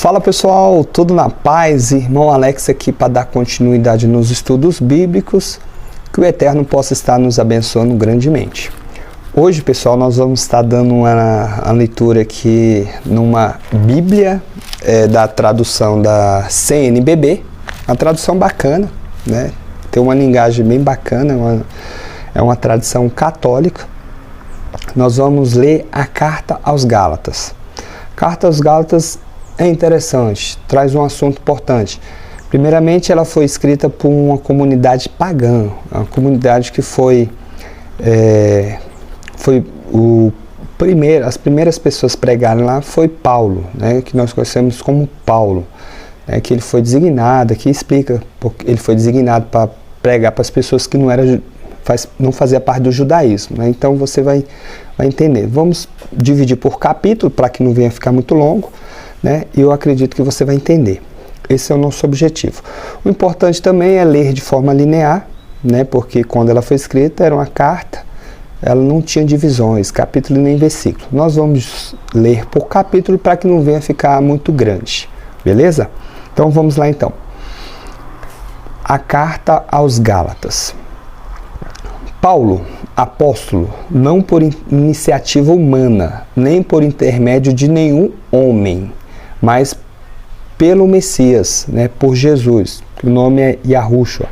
Fala pessoal, tudo na paz? Irmão Alex aqui para dar continuidade nos estudos bíblicos, que o Eterno possa estar nos abençoando grandemente. Hoje, pessoal, nós vamos estar dando uma leitura aqui numa Bíblia da tradução da CNBB, uma tradução bacana, né? Tem uma linguagem bem bacana, é uma tradição católica. Nós vamos ler a Carta aos Gálatas. Carta aos Gálatas é interessante, traz um assunto importante. Primeiramente, ela foi escrita por uma comunidade pagã, uma comunidade que as primeiras pessoas pregaram lá foi Paulo, né, que nós conhecemos como Paulo, né, que ele foi designado, aqui explica porque ele foi designado para pregar para as pessoas que não fazia parte do judaísmo, né? Então você vai entender. Vamos dividir por capítulo para que não venha ficar muito longo, né? E eu acredito que você vai entender. Esse é o nosso objetivo. O importante também é ler de forma linear, né? Porque quando ela foi escrita era uma carta, ela não tinha divisões, capítulo nem versículo. Nós vamos ler por capítulo para que não venha ficar muito grande, beleza? Então vamos lá então. A Carta aos Gálatas. Paulo, apóstolo, não por iniciativa humana, nem por intermédio de nenhum homem, mas pelo Messias, né, por Jesus, que o nome é Yahushua,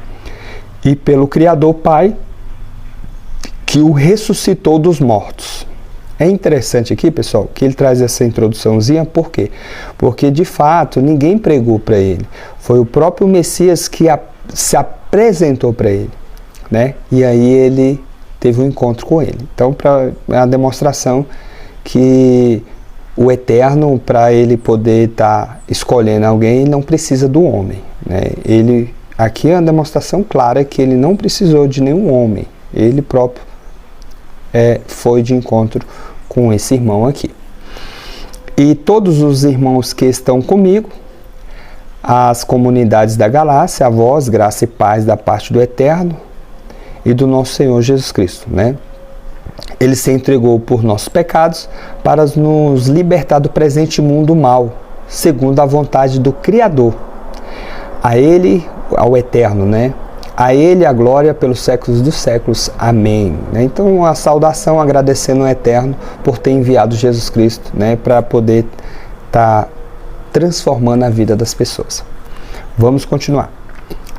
e pelo Criador Pai, que o ressuscitou dos mortos. É interessante aqui, pessoal, que ele traz essa introduçãozinha, por quê? Porque, de fato, ninguém pregou para ele. Foi o próprio Messias que se apresentou para ele, né? E aí ele teve um encontro com ele. Então, é uma demonstração que o Eterno, para ele poder estar escolhendo alguém, não precisa do homem, né? Aqui é uma demonstração clara que ele não precisou de nenhum homem. Ele próprio foi de encontro com esse irmão aqui. E todos os irmãos que estão comigo, as comunidades da Galácia, a vós, graça e paz da parte do Eterno e do nosso Senhor Jesus Cristo, né? Ele se entregou por nossos pecados para nos libertar do presente mundo mal, segundo a vontade do Criador. A Ele, ao Eterno, né? A Ele a glória pelos séculos dos séculos. Amém. Então, a saudação agradecendo ao Eterno por ter enviado Jesus Cristo, né? Para poder estar transformando a vida das pessoas. Vamos continuar.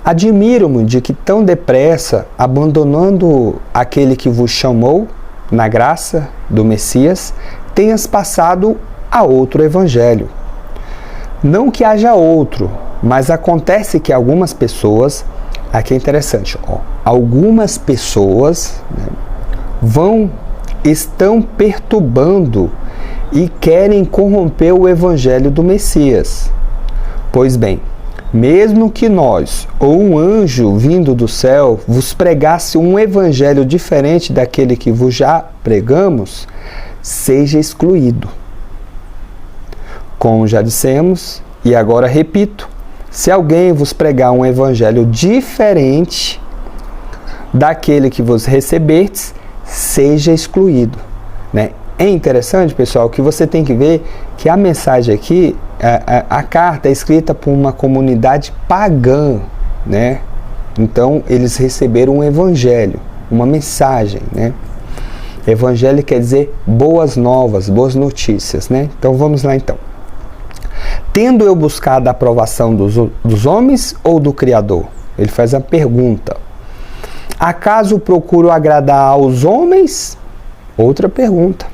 Admiro-me de que tão depressa, abandonando aquele que vos chamou, na graça do Messias, tenhas passado a outro evangelho. Não que haja outro, mas acontece que algumas pessoas, aqui é interessante, algumas pessoas, né, estão perturbando e querem corromper o evangelho do Messias. Pois bem, mesmo que nós, ou um anjo vindo do céu, vos pregasse um evangelho diferente daquele que vos já pregamos, seja excluído. Como já dissemos, e agora repito, se alguém vos pregar um evangelho diferente daquele que vos recebestes, seja excluído, né? É interessante, pessoal, que você tem que ver que a mensagem aqui, a carta é escrita por uma comunidade pagã, né? Então, eles receberam um evangelho, uma mensagem, né? Evangelho quer dizer boas novas, boas notícias, né? Então, vamos lá então. Tendo eu buscado a aprovação dos homens ou do Criador? Ele faz a pergunta. Acaso procuro agradar aos homens? Outra pergunta.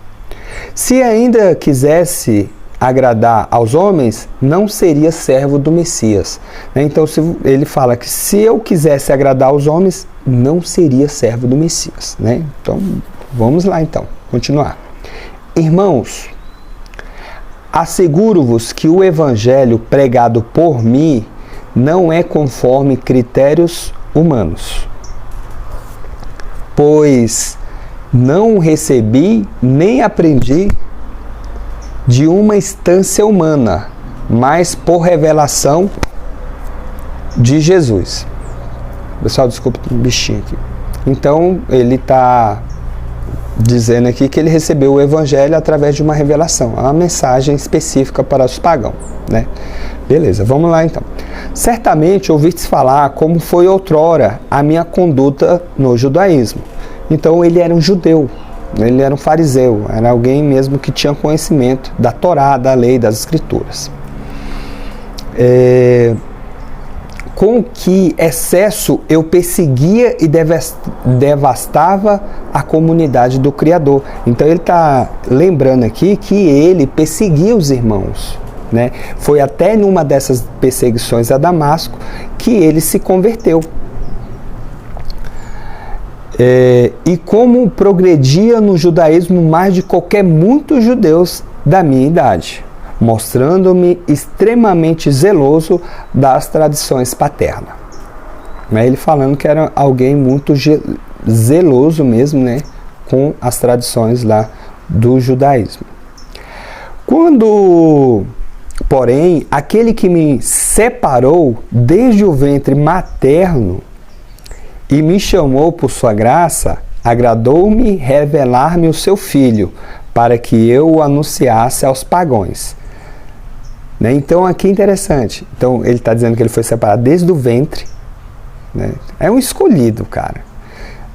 Se ainda quisesse agradar aos homens, não seria servo do Messias. Então, ele fala que se eu quisesse agradar aos homens, não seria servo do Messias, né? Então, vamos lá então, continuar. Irmãos, asseguro-vos que o evangelho pregado por mim não é conforme critérios humanos, pois não recebi nem aprendi de uma instância humana, mas por revelação de Jesus. Pessoal, desculpa um bichinho aqui. Então, ele está dizendo aqui que ele recebeu o evangelho através de uma revelação, uma mensagem específica para os pagãos, né? Beleza, vamos lá então. Certamente ouvistes falar como foi outrora a minha conduta no judaísmo. Então ele era um judeu, ele era um fariseu, era alguém mesmo que tinha conhecimento da Torá, da lei, das escrituras. Com que excesso eu perseguia e devastava a comunidade do Criador. Então ele está lembrando aqui que ele perseguia os irmãos, né? Foi até numa dessas perseguições a Damasco que ele se converteu. E como progredia no judaísmo mais de qualquer muitos judeus da minha idade, mostrando-me extremamente zeloso das tradições paternas. Ele falando que era alguém muito zeloso mesmo, né, com as tradições lá do judaísmo. Quando, porém, aquele que me separou desde o ventre materno e me chamou por sua graça, agradou-me revelar-me o seu Filho, para que eu o anunciasse aos pagãos. Né? Então, aqui é interessante. Então, ele está dizendo que ele foi separado desde o ventre. Né? É um escolhido, cara.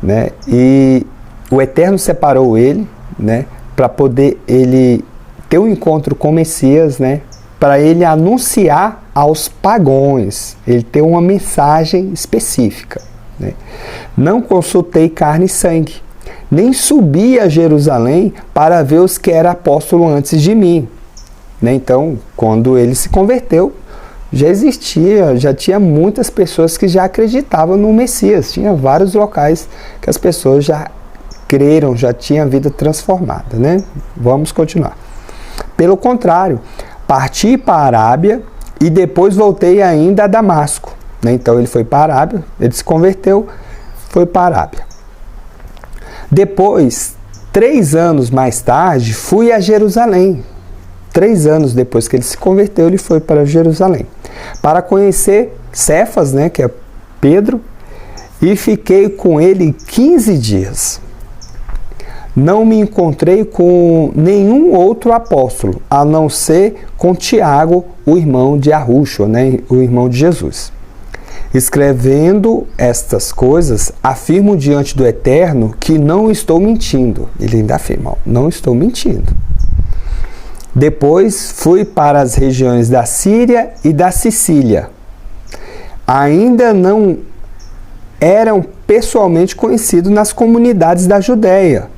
Né? E o Eterno separou ele, né, para poder ele ter um encontro com o Messias, né, para ele anunciar aos pagãos. Ele ter uma mensagem específica. Né? Não consultei carne e sangue, nem subi a Jerusalém para ver os que eram apóstolos antes de mim. Né? Então, quando ele se converteu, já tinha muitas pessoas que já acreditavam no Messias. Tinha vários locais que as pessoas já creram, já tinham a vida transformada. Né? Vamos continuar. Pelo contrário, parti para a Arábia e depois voltei ainda a Damasco. Né? Então ele foi para a Arábia, ele se converteu, foi para a Arábia. Depois, 3 anos mais tarde, fui a Jerusalém. 3 anos depois que ele se converteu, ele foi para Jerusalém, para conhecer Cefas, né, que é Pedro, e fiquei com ele 15 dias. Não me encontrei com nenhum outro apóstolo, a não ser com Tiago, o irmão de Arrucho, né, o irmão de Jesus. Escrevendo estas coisas, afirmo diante do Eterno que não estou mentindo. Ele ainda afirma, não estou mentindo. Depois fui para as regiões da Síria e da Sicília. Ainda não eram pessoalmente conhecidos nas comunidades da Judéia,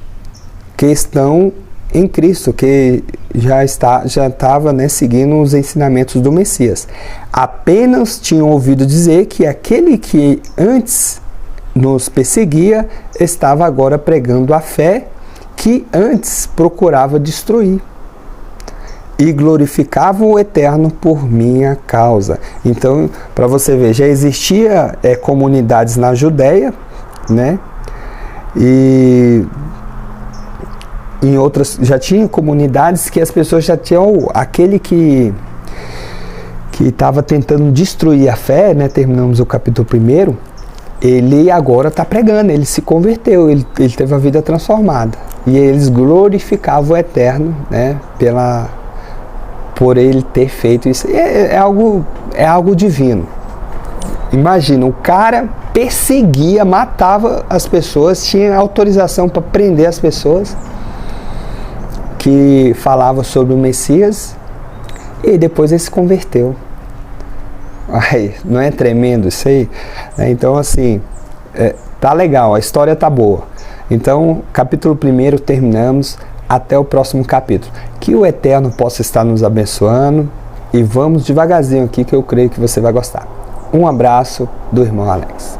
que estão em Cristo, que já estava, né, seguindo os ensinamentos do Messias. Apenas tinham ouvido dizer que aquele que antes nos perseguia estava agora pregando a fé que antes procurava destruir. E glorificavam o Eterno por minha causa. Então, para você ver, já existia comunidades na Judéia, né? E em outras, já tinha comunidades que as pessoas já tinham aquele que estava tentando destruir a fé, né? Terminamos o capítulo 1, ele agora está pregando, ele se converteu, ele teve a vida transformada. E eles glorificavam o Eterno, né? Por ele ter feito isso. É algo divino. Imagina, o cara perseguia, matava as pessoas, tinha autorização para prender as pessoas que falavam sobre o Messias, e depois ele se converteu. Ai, não é tremendo isso aí? Então, assim, tá legal, a história tá boa. Então, capítulo 1 terminamos. Até o próximo capítulo. Que o Eterno possa estar nos abençoando. E vamos devagarzinho aqui, que eu creio que você vai gostar. Um abraço do irmão Alex.